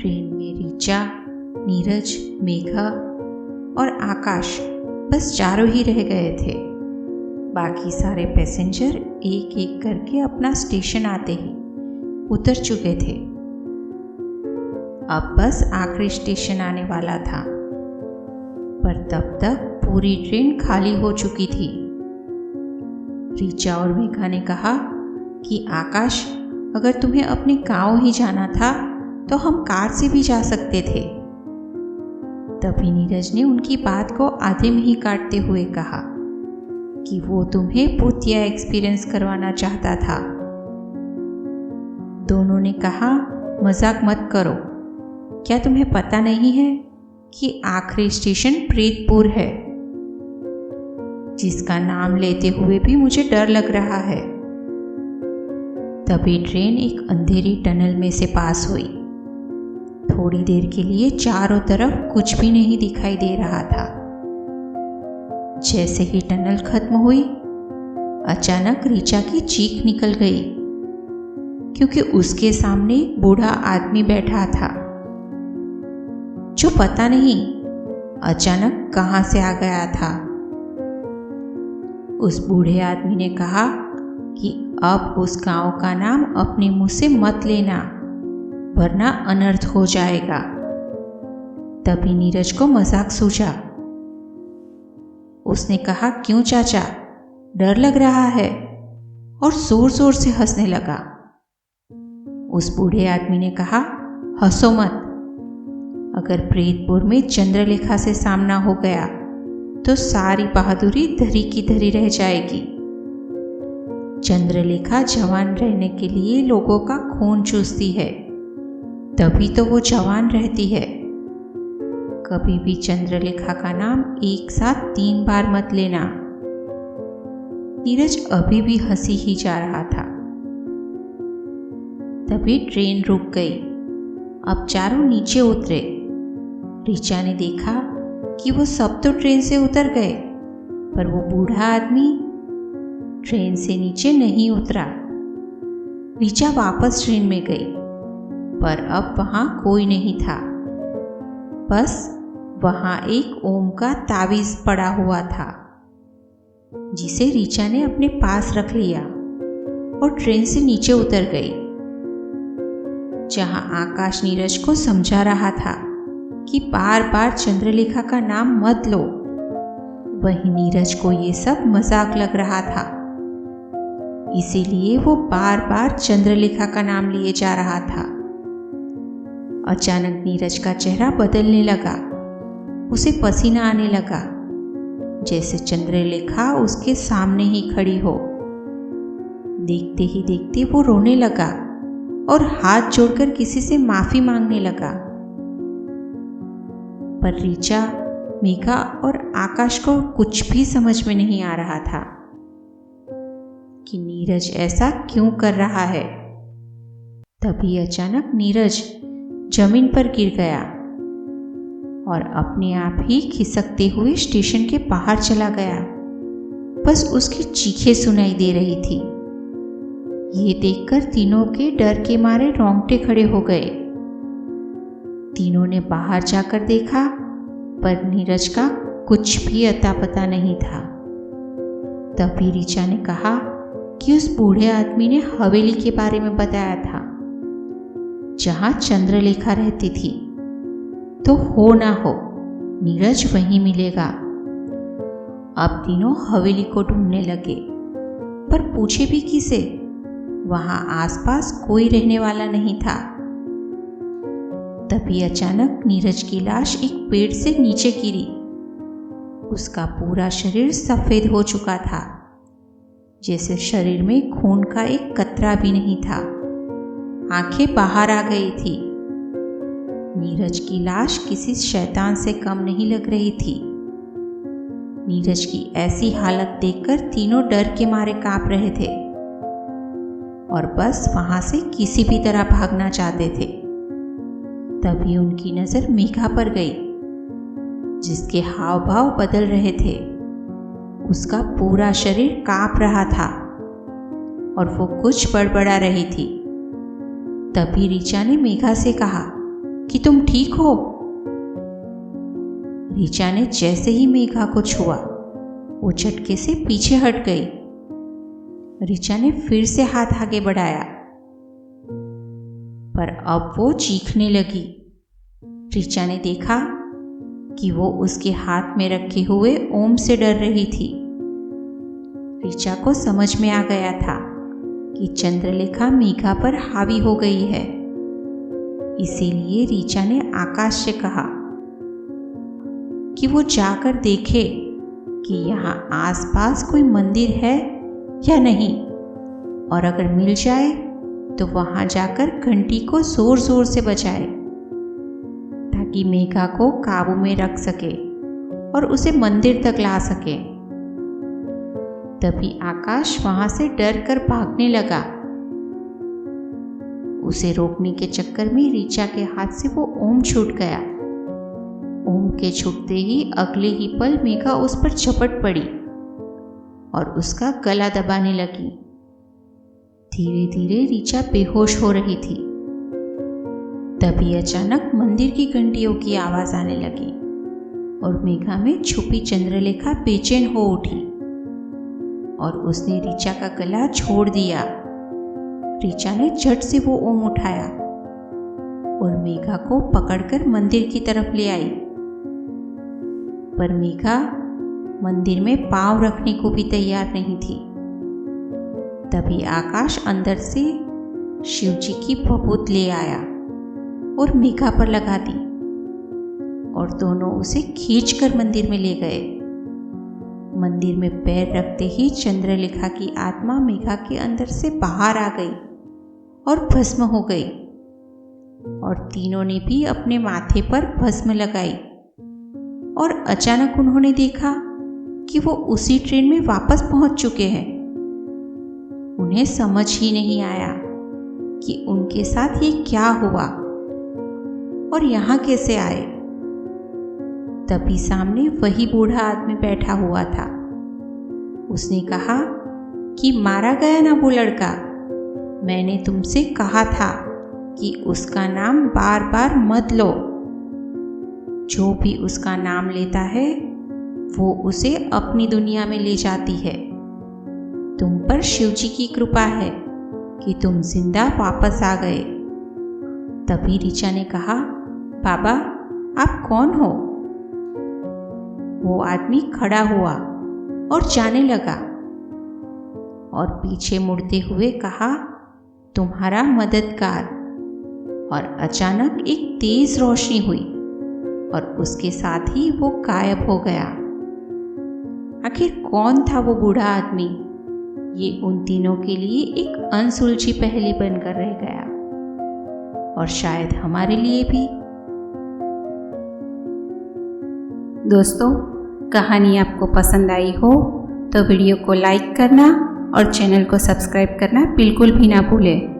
Train में ऋचा, नीरज, मेघा और आकाश बस चारों ही रह गए थे। बाकी सारे पैसेंजर एक एक करके अपना स्टेशन आते ही उतर चुके थे। अब बस आखिरी स्टेशन आने वाला था, पर तब तक पूरी ट्रेन खाली हो चुकी थी। ऋचा और मेघा ने कहा कि आकाश, अगर तुम्हें अपने गांव ही जाना था तो हम कार से भी जा सकते थे। तभी नीरज ने उनकी बात को आधे में ही काटते हुए कहा कि वो तुम्हें भूतिया एक्सपीरियंस करवाना चाहता था। दोनों ने कहा, मजाक मत करो, क्या तुम्हें पता नहीं है कि आखिरी स्टेशन प्रेतपुर है, जिसका नाम लेते हुए भी मुझे डर लग रहा है। तभी ट्रेन एक अंधेरी टनल में से पास हुई। थोड़ी देर के लिए चारों तरफ कुछ भी नहीं दिखाई दे रहा था। जैसे ही टनल खत्म हुई, अचानक ऋचा की चीख निकल गई, क्योंकि उसके सामने एक बूढ़ा आदमी बैठा था, जो पता नहीं अचानक कहां से आ गया था। उस बूढ़े आदमी ने कहा कि अब उस गांव का नाम अपने मुंह से मत लेना, वरना अनर्थ हो जाएगा। तभी नीरज को मजाक सूझा। उसने कहा, क्यों चाचा, डर लग रहा है, और जोर जोर से हंसने लगा। उस बूढ़े आदमी ने कहा, हंसो मत, अगर प्रेतपुर में चंद्रलेखा से सामना हो गया तो सारी बहादुरी धरी की धरी रह जाएगी। चंद्रलेखा जवान रहने के लिए लोगों का खून चूसती है, तभी तो वो जवान रहती है। कभी भी चंद्रलेखा का नाम एक साथ 3 बार मत लेना। नीरज अभी भी हंसी ही जा रहा था। तभी ट्रेन रुक गई। अब चारों नीचे उतरे। ऋचा ने देखा कि वो सब तो ट्रेन से उतर गए, पर वो बूढ़ा आदमी ट्रेन से नीचे नहीं उतरा। ऋचा वापस ट्रेन में गई, पर अब वहां कोई नहीं था। बस वहां एक ओम का ताबीज पड़ा हुआ था, जिसे ऋचा ने अपने पास रख लिया और ट्रेन से नीचे उतर गई। जहां आकाश नीरज को समझा रहा था कि बार बार चंद्रलेखा का नाम मत लो, वहीं नीरज को ये सब मजाक लग रहा था। इसीलिए वो बार बार चंद्रलेखा का नाम लिए जा रहा था। अचानक नीरज का चेहरा बदलने लगा। उसे पसीना आने लगा, जैसे चंद्रलेखा उसके सामने ही खड़ी हो। देखते ही देखते वो रोने लगा और हाथ जोड़कर किसी से माफी मांगने लगा। पर ऋचा, मेघा और आकाश को कुछ भी समझ में नहीं आ रहा था कि नीरज ऐसा क्यों कर रहा है। तभी अचानक नीरज जमीन पर गिर गया और अपने आप ही खिसकते हुए स्टेशन के बाहर चला गया। बस उसकी चीखें सुनाई दे रही थी। ये देखकर तीनों के डर के मारे रोंगटे खड़े हो गए। तीनों ने बाहर जाकर देखा, पर नीरज का कुछ भी अता पता नहीं था। तभी ऋचा ने कहा कि उस बूढ़े आदमी ने हवेली के बारे में बताया था, जहां चंद्रलेखा रहती थी। तो हो ना हो, नीरज वहीं मिलेगा। अब तीनों हवेली को ढूंढने लगे, पर पूछे भी किसे? वहां आसपास कोई रहने वाला नहीं था। तभी अचानक नीरज की लाश एक पेड़ से नीचे गिरी। उसका पूरा शरीर सफेद हो चुका था, जैसे शरीर में खून का एक कतरा भी नहीं था। आंखें बाहर आ गई थी। नीरज की लाश किसी शैतान से कम नहीं लग रही थी। नीरज की ऐसी हालत देखकर तीनों डर के मारे कांप रहे थे और बस वहां से किसी भी तरह भागना चाहते थे। तभी उनकी नजर मेघा पर गई, जिसके हाव भाव बदल रहे थे। उसका पूरा शरीर कांप रहा था और वो कुछ बड़बड़ा रही थी। तभी ऋचा ने मेघा से कहा कि तुम ठीक हो? ऋचा ने जैसे ही मेघा को छुआ वो झटके से पीछे हट गई। ऋचा ने फिर से हाथ आगे बढ़ाया, पर अब वो चीखने लगी। ऋचा ने देखा कि वो उसके हाथ में रखे हुए ओम से डर रही थी। ऋचा को समझ में आ गया था कि चंद्रलेखा मेघा पर हावी हो गई है। इसीलिए ऋचा ने आकाश से कहा कि वो जाकर देखे कि यहाँ आसपास कोई मंदिर है या नहीं, और अगर मिल जाए तो वहां जाकर घंटी को जोर जोर से बजाए ताकि मेघा को काबू में रख सके और उसे मंदिर तक ला सके। तभी आकाश वहां से डर कर भागने लगा। उसे रोकने के चक्कर में ऋचा के हाथ से वो ओम छूट गया। ओम के छूटते ही अगले ही पल मेघा उस पर झपट पड़ी और उसका गला दबाने लगी। धीरे धीरे ऋचा बेहोश हो रही थी। तभी अचानक मंदिर की घंटियों की आवाज आने लगी और मेघा में छुपी चंद्रलेखा बेचैन हो उठी और उसने ऋचा का गला छोड़ दिया। ऋचा ने झट से वो ओम उठाया और मेघा को पकड़कर मंदिर की तरफ ले आई, पर मेघा मंदिर में पांव रखने को भी तैयार नहीं थी। तभी आकाश अंदर से शिवजी की भभूत ले आया और मेघा पर लगा दी और दोनों उसे खींचकर मंदिर में ले गए। मंदिर में पैर रखते ही चंद्रलेखा की आत्मा मेघा के अंदर से बाहर आ गई और भस्म हो गई, और तीनों ने भी अपने माथे पर भस्म लगाई। और अचानक उन्होंने देखा कि वो उसी ट्रेन में वापस पहुंच चुके हैं। उन्हें समझ ही नहीं आया कि उनके साथ ये क्या हुआ और यहाँ कैसे आए। तभी सामने वही बूढ़ा आदमी बैठा हुआ था। उसने कहा कि मारा गया ना वो लड़का, मैंने तुमसे कहा था कि उसका नाम बार बार मत लो। जो भी उसका नाम लेता है वो उसे अपनी दुनिया में ले जाती है। तुम पर शिवजी की कृपा है कि तुम जिंदा वापस आ गए। तभी ऋचा ने कहा, बाबा आप कौन हो? वो आदमी खड़ा हुआ और जाने लगा और पीछे मुड़ते हुए कहा, तुम्हारा मददगार। और अचानक एक तेज रोशनी हुई और उसके साथ ही वो गायब हो गया। आखिर कौन था वो बूढ़ा आदमी? ये उन तीनों के लिए एक अनसुलझी पहेली बनकर रह गया, और शायद हमारे लिए भी। दोस्तों, कहानी आपको पसंद आई हो तो वीडियो को लाइक करना और चैनल को सब्सक्राइब करना बिल्कुल भी ना भूलें।